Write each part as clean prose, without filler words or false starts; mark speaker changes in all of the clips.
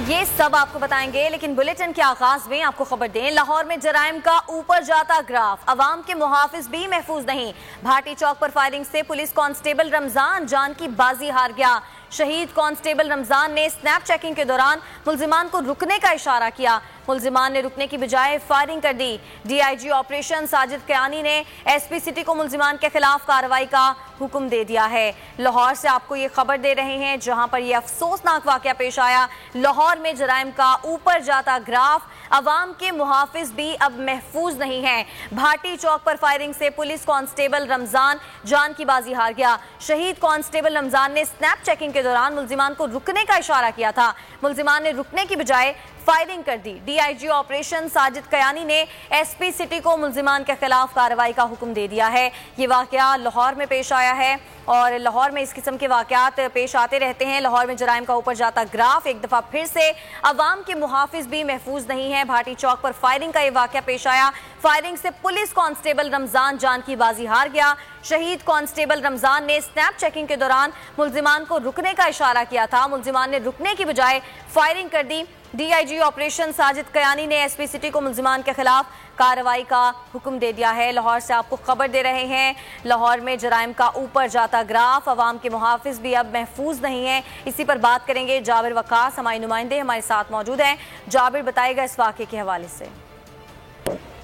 Speaker 1: ये सब आपको बताएंगे, लेकिन बुलेटिन के आगाज में आपको खबर दें, लाहौर में जराइम का ऊपर जाता ग्राफ, अवाम के मुहाफिज भी महफूज नहीं। भाटी चौक पर फायरिंग से पुलिस कांस्टेबल रमजान जान की बाजी हार गया। शहीद कांस्टेबल रमजान ने स्नैप चेकिंग के दौरान मुल्जिमान को रुकने का इशारा किया। मुल्जिमान ने रुकने की बजाय फायरिंग कर दी। डीआईजी ऑपरेशन साजिद कयानी ने एसपी सिटी को मुल्जिमान के खिलाफ कार्रवाई का हुक्म दे दिया है। लाहौर से आपको ये खबर दे रहे हैं, जहां पर यह अफसोसनाक वाकया पेश आया। लाहौर में जराइम का ऊपर जाता ग्राफ, अवाम के मुहाफिज भी अब महफूज नहीं हैं। भाटी चौक पर फायरिंग से पुलिस कांस्टेबल रमजान जान की बाजी हार गया। शहीद कांस्टेबल रमजान ने स्नैप चेकिंग के दौरान मुल्जिमान को रुकने का इशारा किया था। मुल्जिमान ने रुकने की बजाय फायरिंग कर दी। डीआईजी ऑपरेशन साजिद कयानी ने एसपी सिटी को मुल्जिमान के खिलाफ कार्रवाई का हुक्म दे दिया है। ये वाकया लाहौर में पेश आया है और लाहौर में इस किस्म के वाकयात पेश आते रहते हैं। लाहौर में जराइम का ऊपर जाता ग्राफ, एक दफा फिर से अवाम के मुहाफिज भी महफूज नहीं है। भाटी चौक पर फायरिंग का ये वाकया पेश आया। फायरिंग से पुलिस कांस्टेबल रमजान जान की बाजी हार गया। शहीद कांस्टेबल रमजान ने स्नैप चेकिंग के दौरान मुल्जिमान को रुकने का इशारा किया था। मुल्जिमान ने रुकने की बजाय फायरिंग कर दी। डीआईजी ऑपरेशन साजिद कयानी ने एसपी सिटी को मुल्जिमान के खिलाफ कार्रवाई का हुक्म दे दिया है। लाहौर से आपको खबर दे रहे हैं, लाहौर में जराइम का ऊपर जाता ग्राफ, अवाम के मुहाफिज भी अब महफूज नहीं है। इसी पर बात करेंगे। जाबिर वकास हमारे नुमाइंदे हमारे साथ मौजूद हैं। जाबिर, बताएगा इस वाक़े के हवाले से।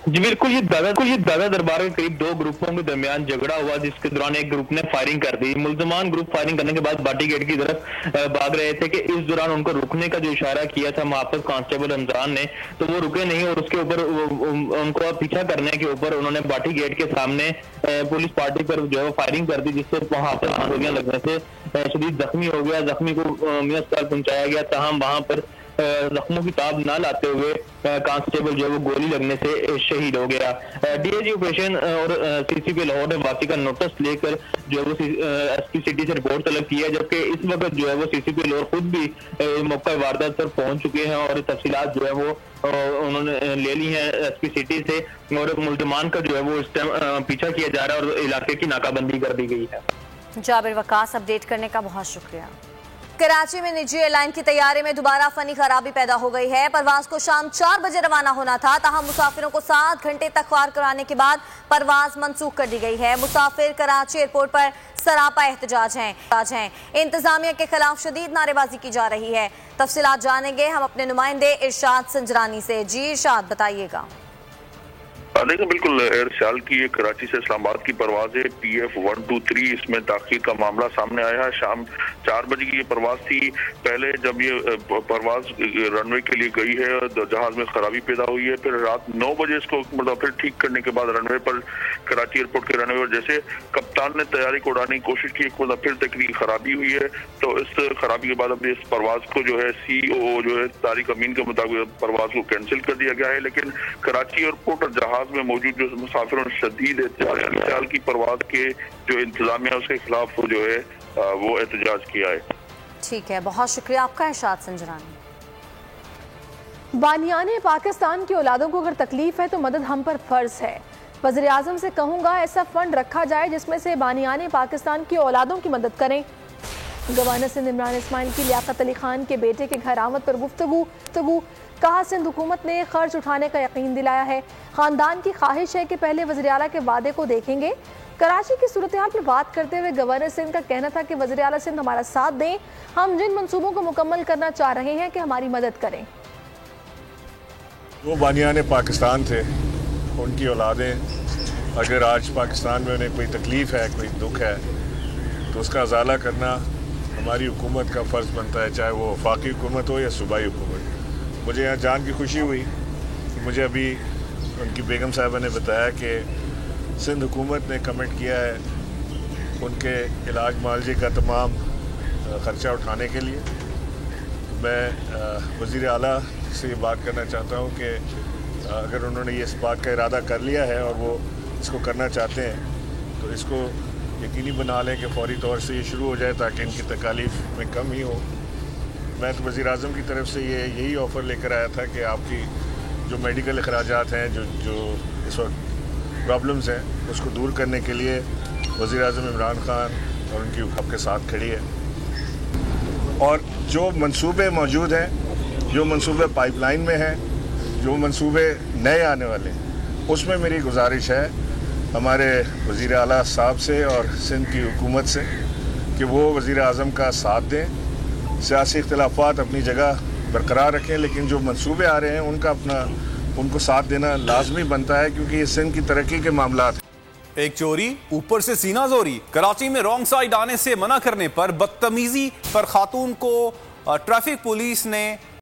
Speaker 2: जी बिल्कुल, ये दादा दरबार के करीब दो ग्रुपों के दरमियान झगड़ा हुआ, जिसके दौरान एक ग्रुप ने फायरिंग कर दी। मुल्जिमान ग्रुप फायरिंग करने के बाद भाटी गेट की तरफ भाग रहे थे कि इस दौरान उनको रुकने का जो इशारा किया था मुहाफिज कांस्टेबल रमजान ने, तो वो रुके नहीं और उसके ऊपर उनको पीछा करने के ऊपर उन्होंने भाटी गेट के सामने पुलिस पार्टी पर जो है फायरिंग कर दी, जिससे मुहाफिज गोलियां लगने से शदीद जख्मी हो गया। जख्मी को अस्पताल पहुंचाया गया, ताहम वहां पर जख्मों की ताब न लाते हुए कांस्टेबल जो है वो गोली लगने से शहीद हो गया। डीआईजी ऑपरेशन और सीसीपी लाहौर ने वाकई का नोटिस लेकर जो है वो एसपी सिटी से रिपोर्ट तलब की है, जबकि इस वक्त जो है वो सीसीपी लाहौर खुद भी मौका वारदात पर पहुंच चुके हैं और तफसीलात जो है वो उन्होंने ले ली है एसपी सिटी से और मुल्जिमान का जो है वो इस टाइम पीछा किया जा रहा है और इलाके की नाकाबंदी कर दी गई है।
Speaker 1: जाबिर वकास, अपडेट करने का बहुत शुक्रिया। कराची में निजी एयरलाइन की तैयारी में दोबारा फनी खराबी पैदा हो गई है। परवाज को शाम 4 बजे रवाना होना था, ताहम मुसाफिरों को 7 घंटे तक ख्वार कराने के बाद परवाज मंसूख कर दी गई है। मुसाफिर कराची एयरपोर्ट पर सरापा एहतजाज हैं। इंतजामिया के खिलाफ शदीद नारेबाजी की जा रही है। तफसीलात जानेंगे हम अपने नुमाइंदे इरशाद संजरानी से। जी इरशाद, बताइएगा।
Speaker 3: देखिए, बिल्कुल एयर शाल की कराची से इस्लामाबाद की परवाज है PF 123, इसमें ताखीर का मामला सामने आया है। शाम 4 बजे की ये परवाज थी। पहले जब ये परवाज रनवे के लिए गई है, जहाज में खराबी पैदा हुई है। फिर रात 9 बजे इसको मतलब फिर ठीक करने के बाद रनवे पर कराची एयरपोर्ट के रनवे पर जैसे कप्तान ने तैयारी को उड़ाने की कोशिश की, मतलब फिर तकनीकी खराबी हुई है। तो इस खराबी के बाद अब इस परवाज को जो है CEO जो है तारिक अमीन के मुताबिक परवाज को कैंसिल कर दिया गया है। लेकिन कराची एयरपोर्ट और जहाज में मौजूद जो मुसाफिरों ने शदीद एहतजाज की परवाज के जो इंतजामिया उसके खिलाफ जो है वो एहतजाज किया है।
Speaker 1: ठीक है, बहुत शुक्रिया आपका इरशाद संजरानी।
Speaker 4: बानियाने पाकिस्तान की औलादों को अगर तकलीफ है तो मदद हम पर फर्ज है। वज़ीर आज़म से कहूँगा ऐसा फंड रखा जाए जिसमें से बानियाने पाकिस्तान की औलादों की मदद करें। गवर्नर सिंध इमरान इस्माइल की लियाकत अली खान के बेटे के घर आमद पर गुफ्तगू कहा, सिंध हुकूमत ने खर्च उठाने का यकीन दिलाया है। खानदान की ख्वाहिश है कि पहले वज़ीर आला के वादे को देखेंगे। कराची की सूरत हाल पर बात करते हुए गवर्नर सिंध का कहना था कि वज़ीर आला सिंध हमारा साथ दें, हम जिन मंसूबों को मुकम्मल करना चाह रहे हैं कि हमारी मदद करें।
Speaker 5: वो बानियाने पाकिस्तान थे, उनकी औलादें अगर आज पाकिस्तान में उन्हें कोई तकलीफ़ है, कोई दुख है, तो उसका अजाला करना हमारी हुकूमत का फ़र्ज़ बनता है, चाहे वो वफाकी हुकूमत हो या सूबाई हुकूमत। मुझे यहाँ जान की खुशी हुई कि मुझे अभी उनकी बेगम साहिबा ने बताया कि सिंध हुकूमत ने कमिट किया है उनके इलाज मालजी का तमाम ख़र्चा उठाने के लिए। मैं वज़ीर आला से ये बात करना चाहता हूँ कि अगर उन्होंने ये इस बात का इरादा कर लिया है और वो इसको करना चाहते हैं तो इसको यकीनी बना लें कि फौरी तौर से ये शुरू हो जाए ताकि इनकी तकालीफ में कम ही हो। मैं तो वज़ीर आज़म की तरफ से यही ऑफ़र लेकर आया था कि आपकी जो मेडिकल अखराजात हैं, जो इस वक्त प्रॉब्लम्स हैं, उसको दूर करने के लिए वज़ीर आज़म इमरान खान और उनकी आपके साथ खड़ी है। और जो मंसूबे मौजूद हैं जो मंसूबे पाइपलाइन में हैं, जो मंसूबे नए आने वाले हैं, उसमें मेरी गुजारिश है हमारे वज़ीर आला साहब से और सिंध की हुकूमत से कि वो वज़ीर आज़म का साथ दें। सियासी इख्तिलाफ़ात अपनी जगह बरकरार रखें, लेकिन जो मंसूबे आ रहे हैं उनको साथ देना लाजमी बनता है, क्योंकि ये सिंध की तरक्की के मामलात हैं।
Speaker 6: एक चोरी ऊपर से सीना जोरी। कराची में रॉन्ग साइड आने से मना करने पर बदतमीजी पर खातून को ट्रैफिक पुलिस ने